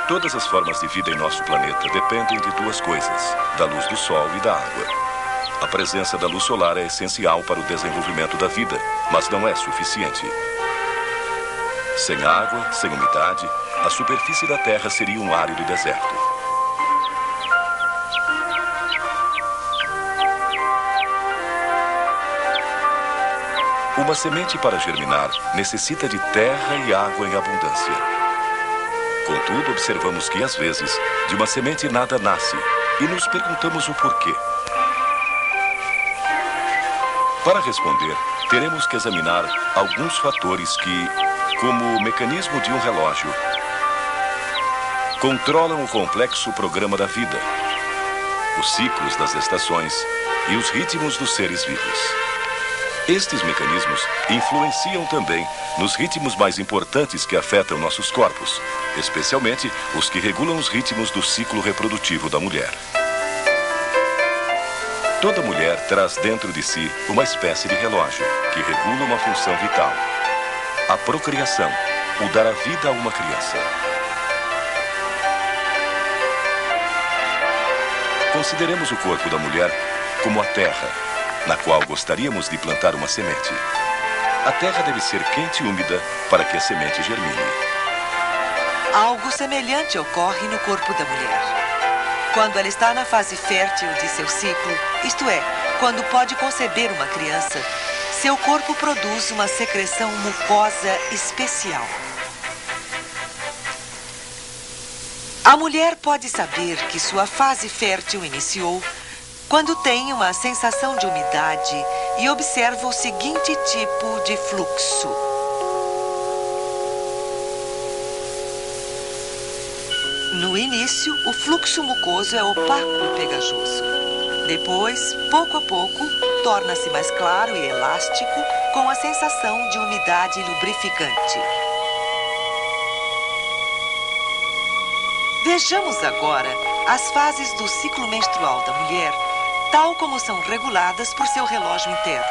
Todas as formas de vida em nosso planeta dependem de duas coisas: da luz do sol e da água. A presença da luz solar é essencial para o desenvolvimento da vida, mas não é suficiente. Sem água, sem umidade, a superfície da Terra seria um árido deserto. Uma semente para germinar necessita de terra e água em abundância. Contudo, observamos que, às vezes, de uma semente nada nasce e nos perguntamos o porquê. Para responder, teremos que examinar alguns fatores que, como o mecanismo de um relógio, controlam o complexo programa da vida, os ciclos das estações e os ritmos dos seres vivos. Estes mecanismos influenciam também nos ritmos mais importantes que afetam nossos corpos, especialmente os que regulam os ritmos do ciclo reprodutivo da mulher. Toda mulher traz dentro de si uma espécie de relógio que regula uma função vital: a procriação, o dar a vida a uma criança. Consideremos o corpo da mulher como a terra, na qual gostaríamos de plantar uma semente. A terra deve ser quente e úmida para que a semente germine. Algo semelhante ocorre no corpo da mulher. Quando ela está na fase fértil de seu ciclo, isto é, quando pode conceber uma criança, seu corpo produz uma secreção mucosa especial. A mulher pode saber que sua fase fértil iniciou quando tem uma sensação de umidade e observa o seguinte tipo de fluxo. No início, o fluxo mucoso é opaco e pegajoso. Depois, pouco a pouco, torna-se mais claro e elástico com a sensação de umidade lubrificante. Vejamos agora as fases do ciclo menstrual da mulher, tal como são reguladas por seu relógio interno.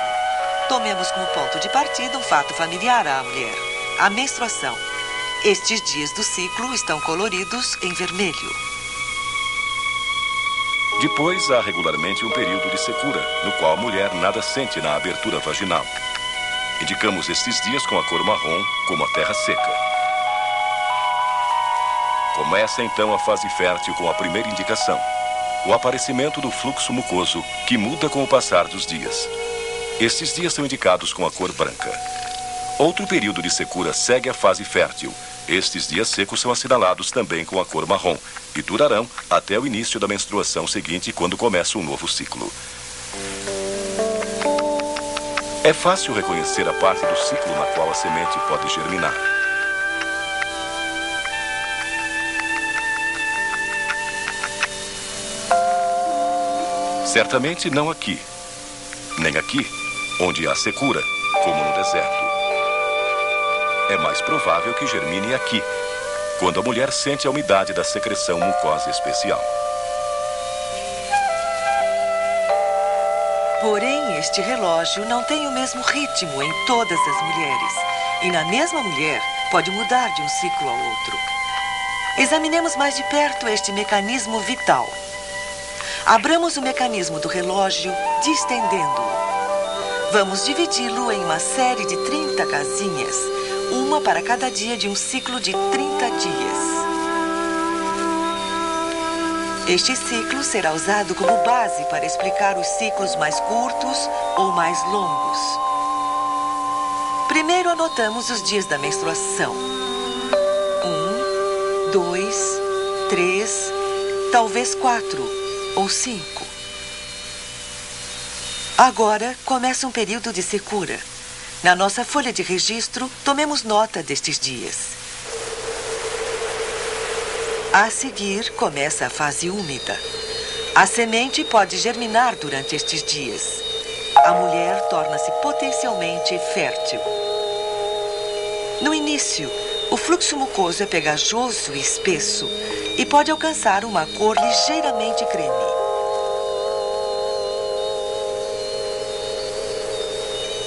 Tomemos como ponto de partida um fato familiar à mulher: a menstruação. Estes dias do ciclo estão coloridos em vermelho. Depois, há regularmente um período de secura, no qual a mulher nada sente na abertura vaginal. Indicamos estes dias com a cor marrom, como a terra seca. Começa então a fase fértil com a primeira indicação: o aparecimento do fluxo mucoso, que muda com o passar dos dias. Estes dias são indicados com a cor branca. Outro período de secura segue a fase fértil. Estes dias secos são assinalados também com a cor marrom e durarão até o início da menstruação seguinte, quando começa um novo ciclo. É fácil reconhecer a parte do ciclo na qual a semente pode germinar. Certamente não aqui, nem aqui, onde há secura, como no deserto. É mais provável que germine aqui, quando a mulher sente a umidade da secreção mucosa especial. Porém, este relógio não tem o mesmo ritmo em todas as mulheres. E na mesma mulher pode mudar de um ciclo ao outro. Examinemos mais de perto este mecanismo vital. Abramos o mecanismo do relógio, distendendo-o. Vamos dividi-lo em uma série de 30 casinhas, uma para cada dia de um ciclo de 30 dias. Este ciclo será usado como base para explicar os ciclos mais curtos ou mais longos. Primeiro anotamos os dias da menstruação. 1, 2, 3, talvez 4 ou 5. Agora começa um período de secura. Na nossa folha de registro, tomemos nota destes dias. A seguir, começa a fase úmida. A semente pode germinar durante estes dias. A mulher torna-se potencialmente fértil. No início, o fluxo mucoso é pegajoso e espesso e pode alcançar uma cor ligeiramente creme.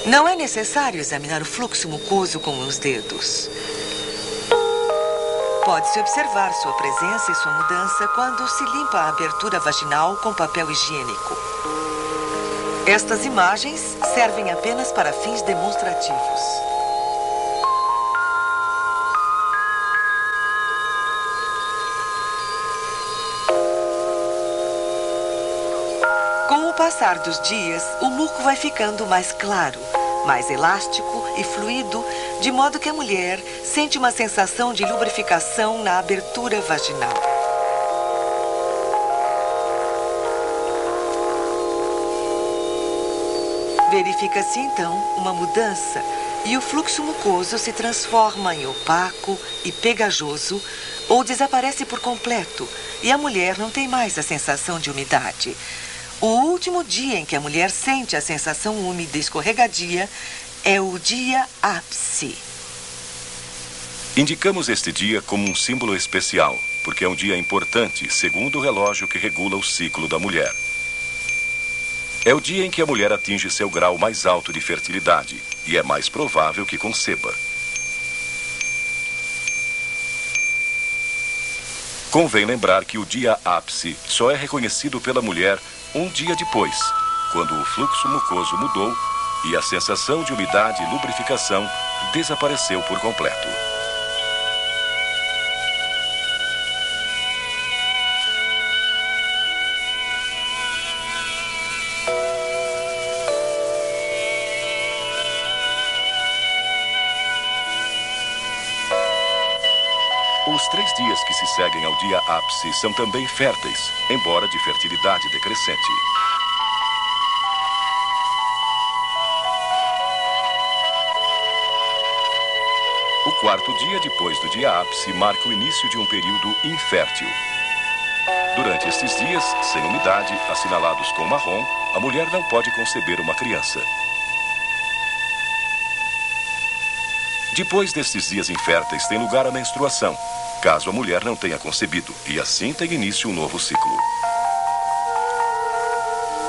Não é necessário examinar o fluxo mucoso com os dedos. Pode-se observar sua presença e sua mudança quando se limpa a abertura vaginal com papel higiênico. Estas imagens servem apenas para fins demonstrativos. Com o passar dos dias, o muco vai ficando mais claro, mais elástico e fluido, de modo que a mulher sente uma sensação de lubrificação na abertura vaginal. Verifica-se então uma mudança e o fluxo mucoso se transforma em opaco e pegajoso ou desaparece por completo e a mulher não tem mais a sensação de umidade. O último dia em que a mulher sente a sensação úmida e escorregadia é o dia ápice. Indicamos este dia como um símbolo especial, porque é um dia importante, segundo o relógio que regula o ciclo da mulher. É o dia em que a mulher atinge seu grau mais alto de fertilidade e é mais provável que conceba. Convém lembrar que o dia ápice só é reconhecido pela mulher um dia depois, quando o fluxo mucoso mudou e a sensação de umidade e lubrificação desapareceu por completo. Os 3 dias que se seguem ao dia ápice são também férteis, embora de fertilidade decrescente. O 4º dia depois do dia ápice marca o início de um período infértil. Durante estes dias, sem umidade, assinalados com marrom, a mulher não pode conceber uma criança. Depois destes dias inférteis tem lugar a menstruação, caso a mulher não tenha concebido, e assim tem início um novo ciclo.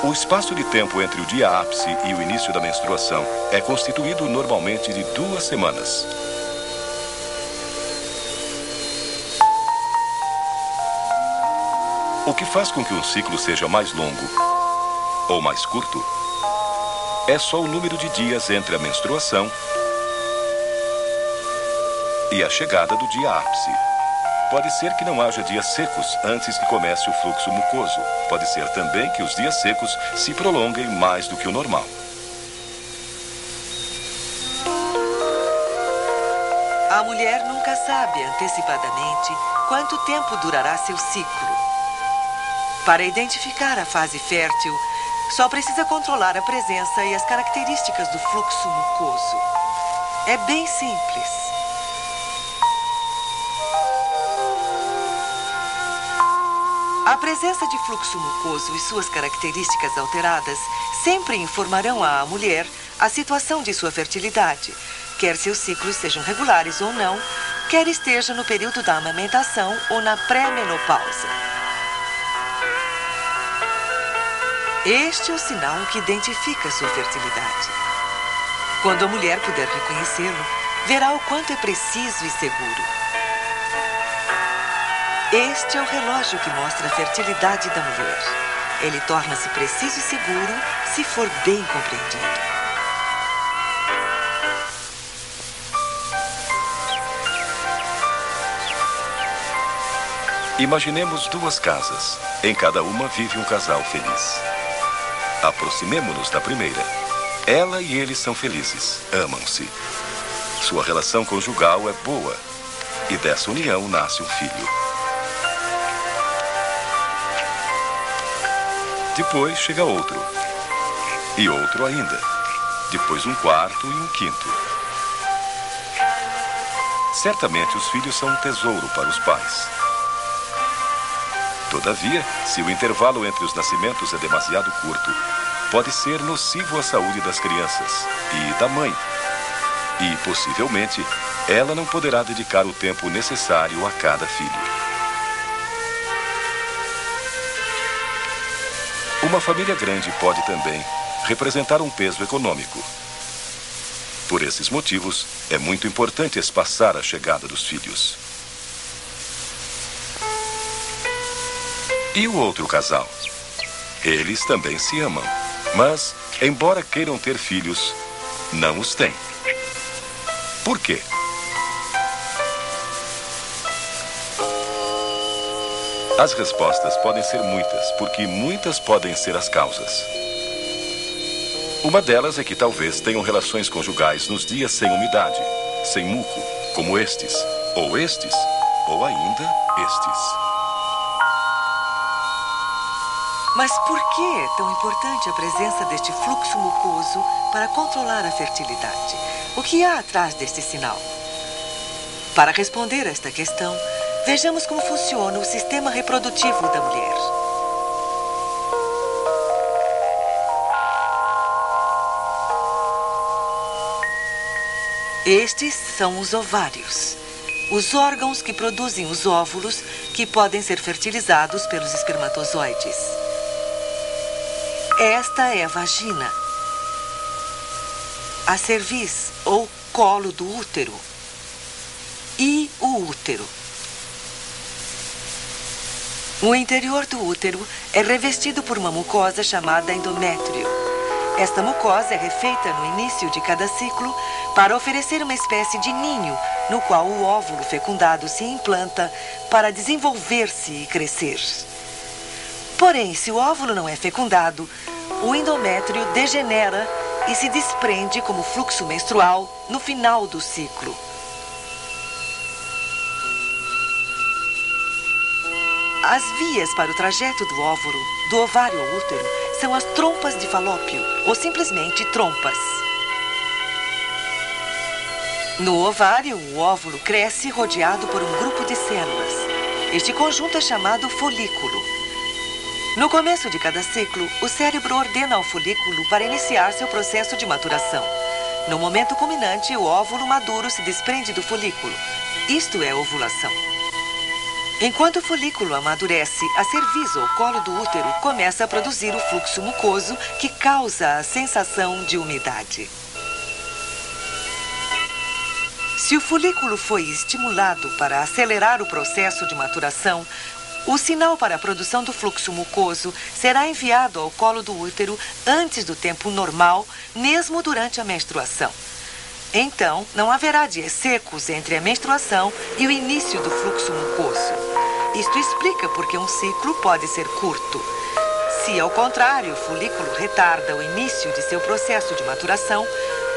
O espaço de tempo entre o dia ápice e o início da menstruação é constituído normalmente de 2 semanas. O que faz com que um ciclo seja mais longo ou mais curto é só o número de dias entre a menstruação e a chegada do dia ápice. Pode ser que não haja dias secos antes que comece o fluxo mucoso. Pode ser também que os dias secos se prolonguem mais do que o normal. A mulher nunca sabe antecipadamente quanto tempo durará seu ciclo. Para identificar a fase fértil, só precisa controlar a presença e as características do fluxo mucoso. É bem simples. A presença de fluxo mucoso e suas características alteradas sempre informarão à mulher a situação de sua fertilidade, quer seus ciclos sejam regulares ou não, quer esteja no período da amamentação ou na pré-menopausa. Este é o sinal que identifica sua fertilidade. Quando a mulher puder reconhecê-lo, verá o quanto é preciso e seguro. Este é o relógio que mostra a fertilidade da mulher. Ele torna-se preciso e seguro se for bem compreendido. Imaginemos 2 casas. Em cada uma vive um casal feliz. Aproximemo-nos da primeira. Ela e ele são felizes, amam-se. Sua relação conjugal é boa e dessa união nasce um filho. Depois chega outro. E outro ainda. Depois um 4º e um 5º. Certamente os filhos são um tesouro para os pais. Todavia, se o intervalo entre os nascimentos é demasiado curto, pode ser nocivo à saúde das crianças e da mãe. E, possivelmente, ela não poderá dedicar o tempo necessário a cada filho. Uma família grande pode também representar um peso econômico. Por esses motivos, é muito importante espaçar a chegada dos filhos. E o outro casal? Eles também se amam, mas, embora queiram ter filhos, não os têm. Por quê? As respostas podem ser muitas, porque muitas podem ser as causas. Uma delas é que talvez tenham relações conjugais nos dias sem umidade, sem muco, como estes, ou ainda estes. Mas por que é tão importante a presença deste fluxo mucoso para controlar a fertilidade? O que há atrás deste sinal? Para responder a esta questão, vejamos como funciona o sistema reprodutivo da mulher. Estes são os ovários, os órgãos que produzem os óvulos que podem ser fertilizados pelos espermatozoides. Esta é a vagina, a cerviz ou colo do útero e o útero. O interior do útero é revestido por uma mucosa chamada endométrio. Esta mucosa é refeita no início de cada ciclo para oferecer uma espécie de ninho no qual o óvulo fecundado se implanta para desenvolver-se e crescer. Porém, se o óvulo não é fecundado, o endométrio degenera e se desprende como fluxo menstrual no final do ciclo. As vias para o trajeto do óvulo, do ovário ao útero, são as trompas de Falópio, ou simplesmente trompas. No ovário, o óvulo cresce rodeado por um grupo de células. Este conjunto é chamado folículo. No começo de cada ciclo, o cérebro ordena ao folículo para iniciar seu processo de maturação. No momento culminante, o óvulo maduro se desprende do folículo. Isto é a ovulação. Enquanto o folículo amadurece, a cerviz ou colo do útero começa a produzir o fluxo mucoso que causa a sensação de umidade. Se o folículo foi estimulado para acelerar o processo de maturação, o sinal para a produção do fluxo mucoso será enviado ao colo do útero antes do tempo normal, mesmo durante a menstruação. Então, não haverá dias secos entre a menstruação e o início do fluxo mucoso. Isto explica por que um ciclo pode ser curto. Se, ao contrário, o folículo retarda o início de seu processo de maturação,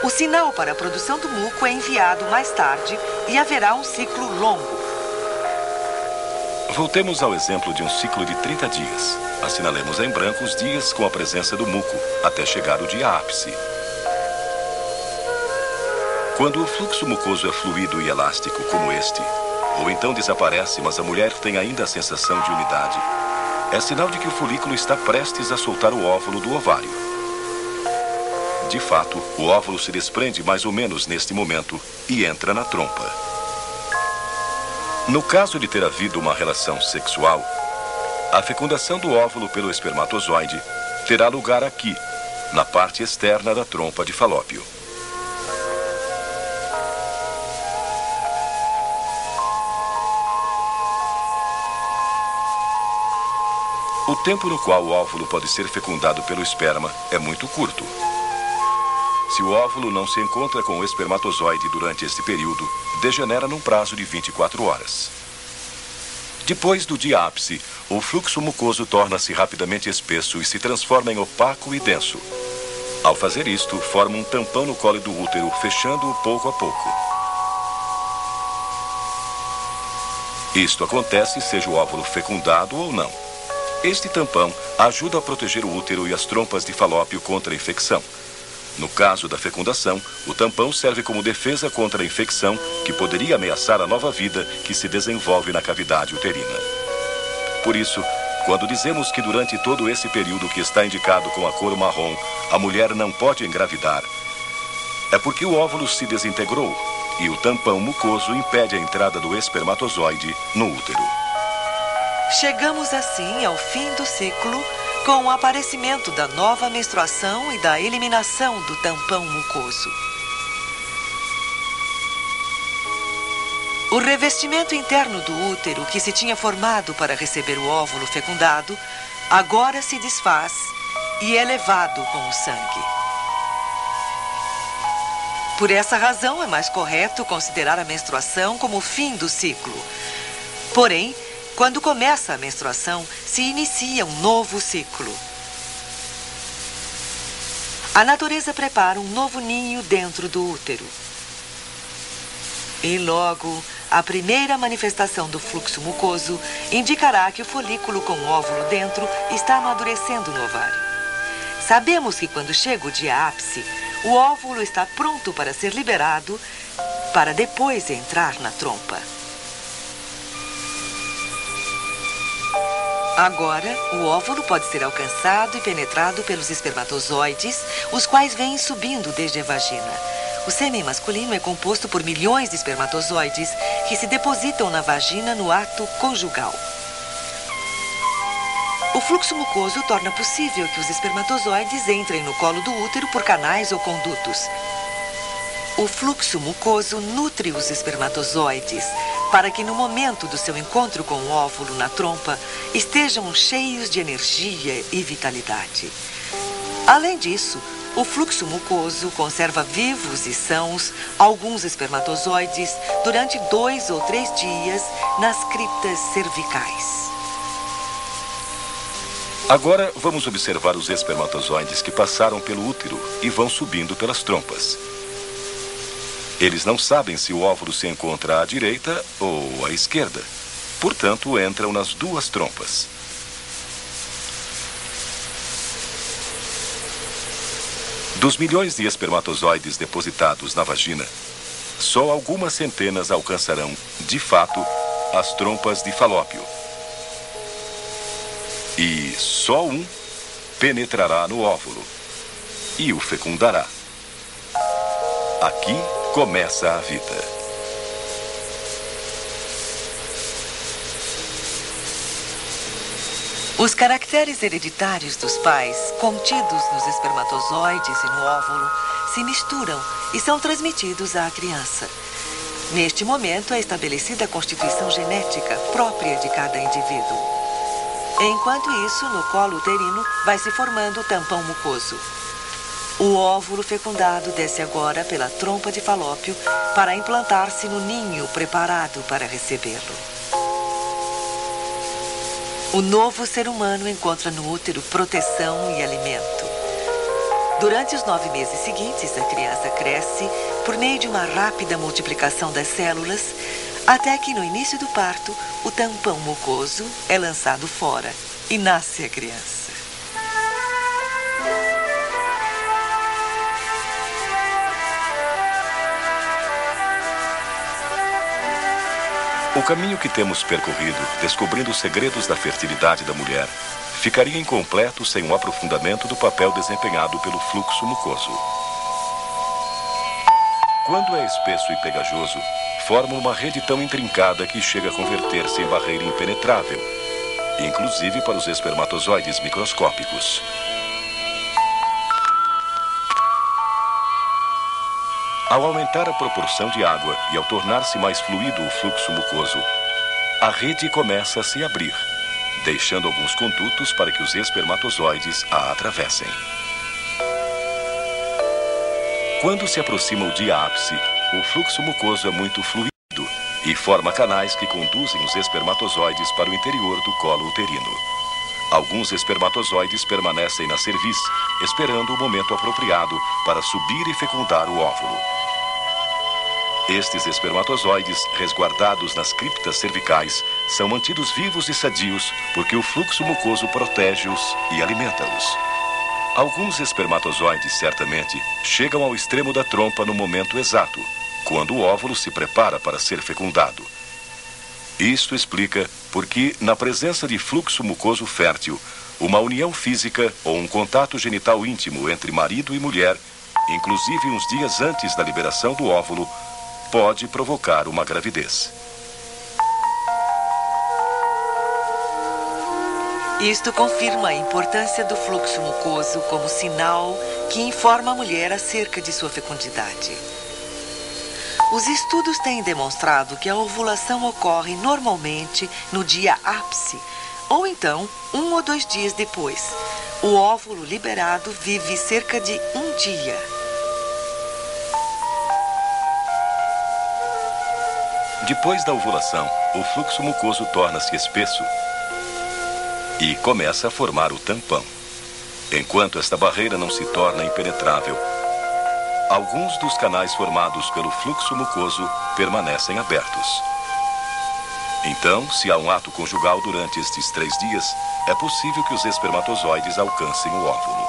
o sinal para a produção do muco é enviado mais tarde e haverá um ciclo longo. Voltemos ao exemplo de um ciclo de 30 dias. Assinalemos em branco os dias com a presença do muco, até chegar o dia ápice. Quando o fluxo mucoso é fluido e elástico, como este, ou então desaparece, mas a mulher tem ainda a sensação de umidade, é sinal de que o folículo está prestes a soltar o óvulo do ovário. De fato, o óvulo se desprende mais ou menos neste momento e entra na trompa. No caso de ter havido uma relação sexual, a fecundação do óvulo pelo espermatozoide terá lugar aqui, na parte externa da trompa de Falópio. O tempo no qual o óvulo pode ser fecundado pelo esperma é muito curto. Se o óvulo não se encontra com o espermatozoide durante este período, degenera num prazo de 24 horas. Depois do dia ápice, o fluxo mucoso torna-se rapidamente espesso e se transforma em opaco e denso. Ao fazer isto, forma um tampão no colo do útero, fechando-o pouco a pouco. Isto acontece seja o óvulo fecundado ou não. Este tampão ajuda a proteger o útero e as trompas de Falópio contra a infecção. No caso da fecundação, o tampão serve como defesa contra a infecção que poderia ameaçar a nova vida que se desenvolve na cavidade uterina. Por isso, quando dizemos que durante todo esse período que está indicado com a cor marrom, a mulher não pode engravidar, é porque o óvulo se desintegrou e o tampão mucoso impede a entrada do espermatozoide no útero. Chegamos assim ao fim do ciclo com o aparecimento da nova menstruação e da eliminação do tampão mucoso. O revestimento interno do útero, que se tinha formado para receber o óvulo fecundado, agora se desfaz e é levado com o sangue. Por essa razão, é mais correto considerar a menstruação como o fim do ciclo. Porém, quando começa a menstruação, se inicia um novo ciclo. A natureza prepara um novo ninho dentro do útero. E logo, a primeira manifestação do fluxo mucoso indicará que o folículo com o óvulo dentro está amadurecendo no ovário. Sabemos que quando chega o dia ápice, o óvulo está pronto para ser liberado, para depois entrar na trompa. Agora, o óvulo pode ser alcançado e penetrado pelos espermatozoides, os quais vêm subindo desde a vagina. O sêmen masculino é composto por milhões de espermatozoides que se depositam na vagina no ato conjugal. O fluxo mucoso torna possível que os espermatozoides entrem no colo do útero por canais ou condutos. O fluxo mucoso nutre os espermatozoides para que no momento do seu encontro com o óvulo na trompa estejam cheios de energia e vitalidade. Além disso, o fluxo mucoso conserva vivos e sãos alguns espermatozoides durante 2 ou 3 dias nas criptas cervicais. Agora vamos observar os espermatozoides que passaram pelo útero e vão subindo pelas trompas. Eles não sabem se o óvulo se encontra à direita ou à esquerda. Portanto, entram nas duas trompas. Dos milhões de espermatozoides depositados na vagina, só algumas centenas alcançarão, de fato, as trompas de Falópio. E só um penetrará no óvulo e o fecundará. Aqui começa a vida. Os caracteres hereditários dos pais, contidos nos espermatozoides e no óvulo, se misturam e são transmitidos à criança. Neste momento é estabelecida a constituição genética própria de cada indivíduo. Enquanto isso, no colo uterino vai se formando o tampão mucoso. O óvulo fecundado desce agora pela trompa de Falópio para implantar-se no ninho preparado para recebê-lo. O novo ser humano encontra no útero proteção e alimento. Durante os 9 meses seguintes, a criança cresce por meio de uma rápida multiplicação das células, até que no início do parto, o tampão mucoso é lançado fora e nasce a criança. O caminho que temos percorrido, descobrindo os segredos da fertilidade da mulher, ficaria incompleto sem um aprofundamento do papel desempenhado pelo fluxo mucoso. Quando é espesso e pegajoso, forma uma rede tão intrincada que chega a converter-se em barreira impenetrável, inclusive para os espermatozoides microscópicos. Ao aumentar a proporção de água e ao tornar-se mais fluido o fluxo mucoso, a rede começa a se abrir, deixando alguns condutos para que os espermatozoides a atravessem. Quando se aproxima o dia ápice, o fluxo mucoso é muito fluido e forma canais que conduzem os espermatozoides para o interior do colo uterino. Alguns espermatozoides permanecem na cerviz, esperando o momento apropriado para subir e fecundar o óvulo. Estes espermatozoides, resguardados nas criptas cervicais, são mantidos vivos e sadios porque o fluxo mucoso protege-os e alimenta-os. Alguns espermatozoides, certamente, chegam ao extremo da trompa no momento exato, quando o óvulo se prepara para ser fecundado. Isto explica por que, na presença de fluxo mucoso fértil, uma união física ou um contato genital íntimo entre marido e mulher, inclusive uns dias antes da liberação do óvulo, pode provocar uma gravidez. Isto confirma a importância do fluxo mucoso como sinal que informa a mulher acerca de sua fecundidade. Os estudos têm demonstrado que a ovulação ocorre normalmente no dia ápice, ou então 1 ou 2 dias depois. O óvulo liberado vive cerca de 1 dia. Depois da ovulação, o fluxo mucoso torna-se espesso e começa a formar o tampão. Enquanto esta barreira não se torna impenetrável, alguns dos canais formados pelo fluxo mucoso permanecem abertos. Então, se há um ato conjugal durante estes 3 dias, é possível que os espermatozoides alcancem o óvulo.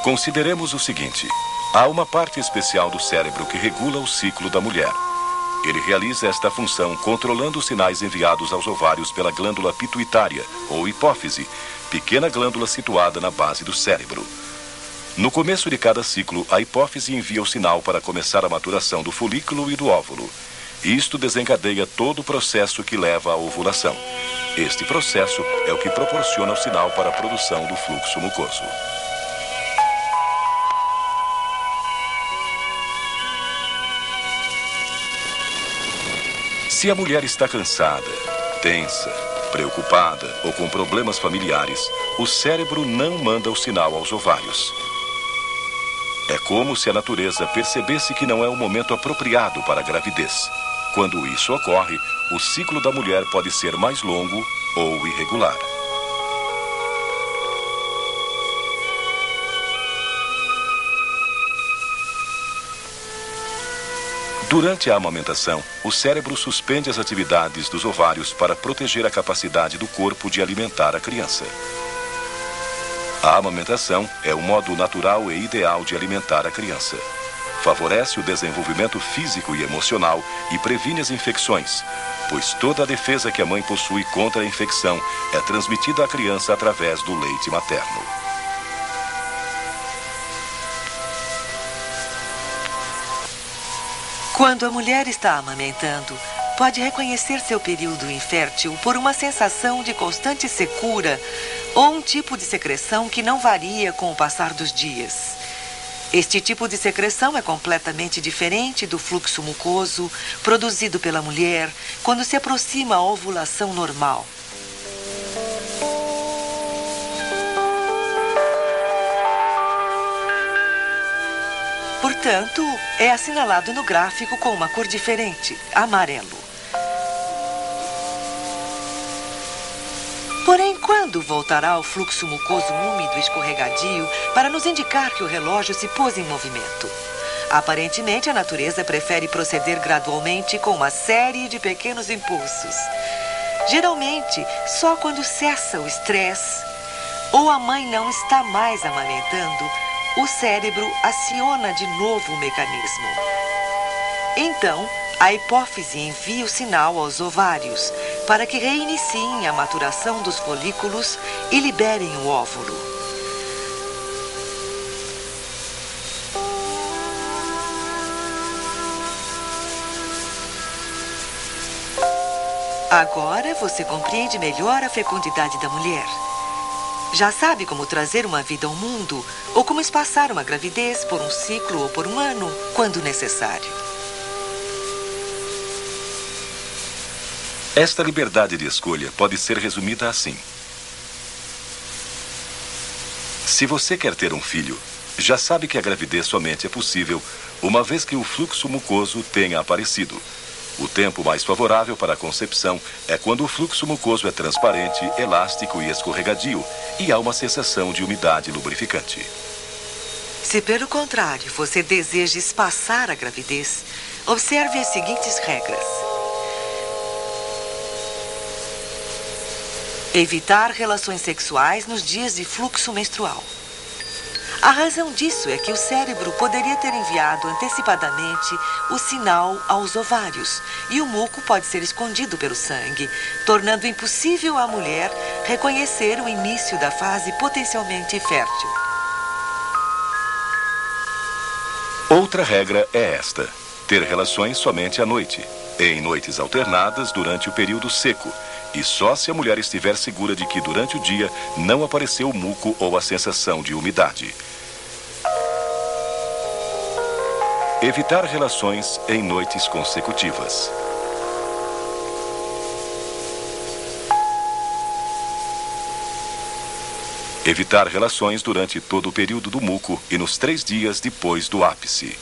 Consideremos o seguinte: há uma parte especial do cérebro que regula o ciclo da mulher. Ele realiza esta função controlando os sinais enviados aos ovários pela glândula pituitária, ou hipófise, pequena glândula situada na base do cérebro. No começo de cada ciclo, a hipófise envia o sinal para começar a maturação do folículo e do óvulo. Isto desencadeia todo o processo que leva à ovulação. Este processo é o que proporciona o sinal para a produção do fluxo mucoso. Se a mulher está cansada, tensa, preocupada ou com problemas familiares, o cérebro não manda o sinal aos ovários. É como se a natureza percebesse que não é o momento apropriado para a gravidez. Quando isso ocorre, o ciclo da mulher pode ser mais longo ou irregular. Durante a amamentação, o cérebro suspende as atividades dos ovários para proteger a capacidade do corpo de alimentar a criança. A amamentação é o modo natural e ideal de alimentar a criança. Favorece o desenvolvimento físico e emocional e previne as infecções, pois toda a defesa que a mãe possui contra a infecção é transmitida à criança através do leite materno. Quando a mulher está amamentando, pode reconhecer seu período infértil por uma sensação de constante secura ou um tipo de secreção que não varia com o passar dos dias. Este tipo de secreção é completamente diferente do fluxo mucoso produzido pela mulher quando se aproxima a ovulação normal. Portanto, é assinalado no gráfico com uma cor diferente, amarelo. Porém, quando voltará o fluxo mucoso úmido e escorregadio para nos indicar que o relógio se pôs em movimento? Aparentemente, a natureza prefere proceder gradualmente com uma série de pequenos impulsos. Geralmente, só quando cessa o estresse ou a mãe não está mais amamentando, o cérebro aciona de novo o mecanismo. Então, a hipófise envia o sinal aos ovários para que reiniciem a maturação dos folículos e liberem o óvulo. Agora você compreende melhor a fecundidade da mulher. Já sabe como trazer uma vida ao mundo ou como espaçar uma gravidez por um ciclo ou por um ano, quando necessário. Esta liberdade de escolha pode ser resumida assim: se você quer ter um filho, já sabe que a gravidez somente é possível uma vez que o fluxo mucoso tenha aparecido. O tempo mais favorável para a concepção é quando o fluxo mucoso é transparente, elástico e escorregadio e há uma sensação de umidade lubrificante. Se, pelo contrário, você deseja espaçar a gravidez, observe as seguintes regras. Evitar relações sexuais nos dias de fluxo menstrual. A razão disso é que o cérebro poderia ter enviado antecipadamente o sinal aos ovários e o muco pode ser escondido pelo sangue, tornando impossível à mulher reconhecer o início da fase potencialmente fértil. Outra regra é esta: ter relações somente à noite, em noites alternadas durante o período seco, e só se a mulher estiver segura de que durante o dia não apareceu o muco ou a sensação de umidade. Evitar relações em noites consecutivas. Evitar relações durante todo o período do muco e nos 3 dias depois do ápice.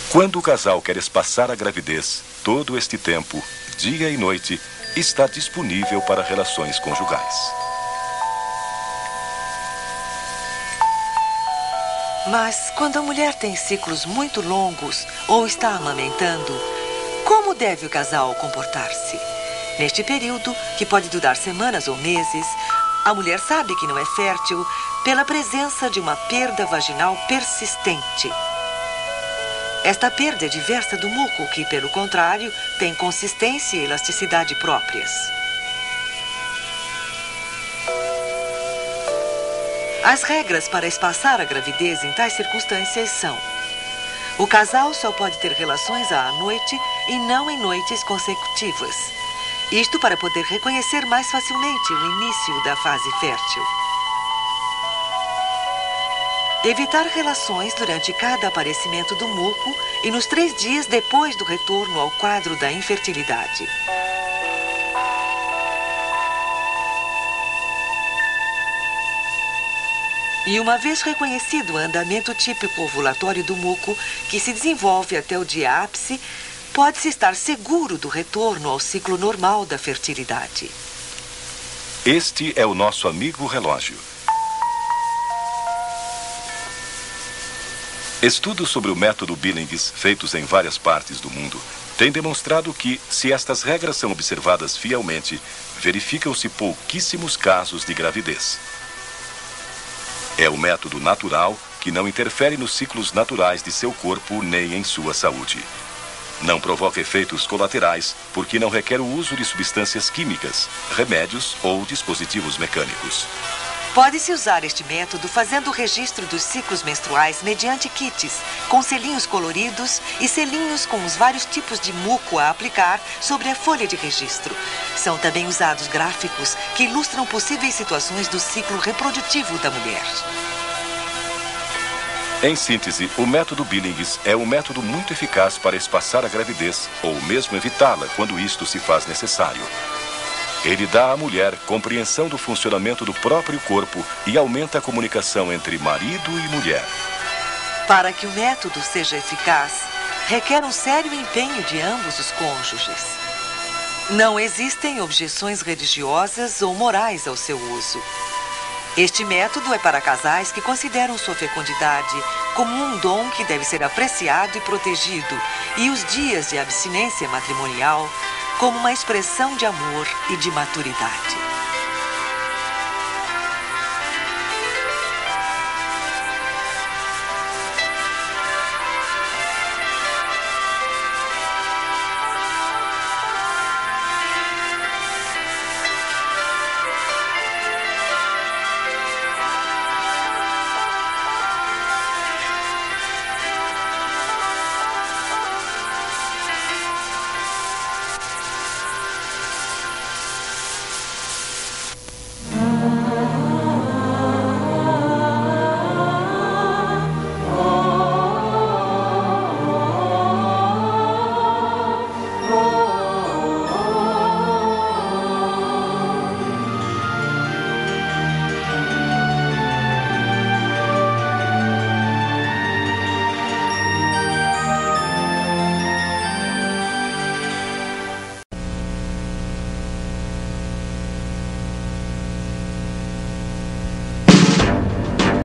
Quando o casal quer espaçar a gravidez, todo este tempo, dia e noite, está disponível para relações conjugais. Mas quando a mulher tem ciclos muito longos ou está amamentando, como deve o casal comportar-se? Neste período, que pode durar semanas ou meses, a mulher sabe que não é fértil pela presença de uma perda vaginal persistente. Esta perda é diversa do muco, que, pelo contrário, tem consistência e elasticidade próprias. As regras para espaçar a gravidez em tais circunstâncias são: o casal só pode ter relações à noite e não em noites consecutivas. Isto para poder reconhecer mais facilmente o início da fase fértil. Evitar relações durante cada aparecimento do muco e nos 3 dias depois do retorno ao quadro da infertilidade. E uma vez reconhecido o andamento típico ovulatório do muco, que se desenvolve até o dia ápice, pode-se estar seguro do retorno ao ciclo normal da fertilidade. Este é o nosso amigo relógio. Estudos sobre o método Billings, feitos em várias partes do mundo, têm demonstrado que, se estas regras são observadas fielmente, verificam-se pouquíssimos casos de gravidez. É o método natural que não interfere nos ciclos naturais de seu corpo nem em sua saúde. Não provoca efeitos colaterais porque não requer o uso de substâncias químicas, remédios ou dispositivos mecânicos. Pode-se usar este método fazendo o registro dos ciclos menstruais mediante kits, com selinhos coloridos e selinhos com os vários tipos de muco a aplicar sobre a folha de registro. São também usados gráficos que ilustram possíveis situações do ciclo reprodutivo da mulher. Em síntese, o método Billings é um método muito eficaz para espaçar a gravidez ou mesmo evitá-la quando isto se faz necessário. Ele dá à mulher compreensão do funcionamento do próprio corpo e aumenta a comunicação entre marido e mulher. Para que o método seja eficaz, requer um sério empenho de ambos os cônjuges. Não existem objeções religiosas ou morais ao seu uso. Este método é para casais que consideram sua fecundidade como um dom que deve ser apreciado e protegido, e os dias de abstinência matrimonial como uma expressão de amor e de maturidade.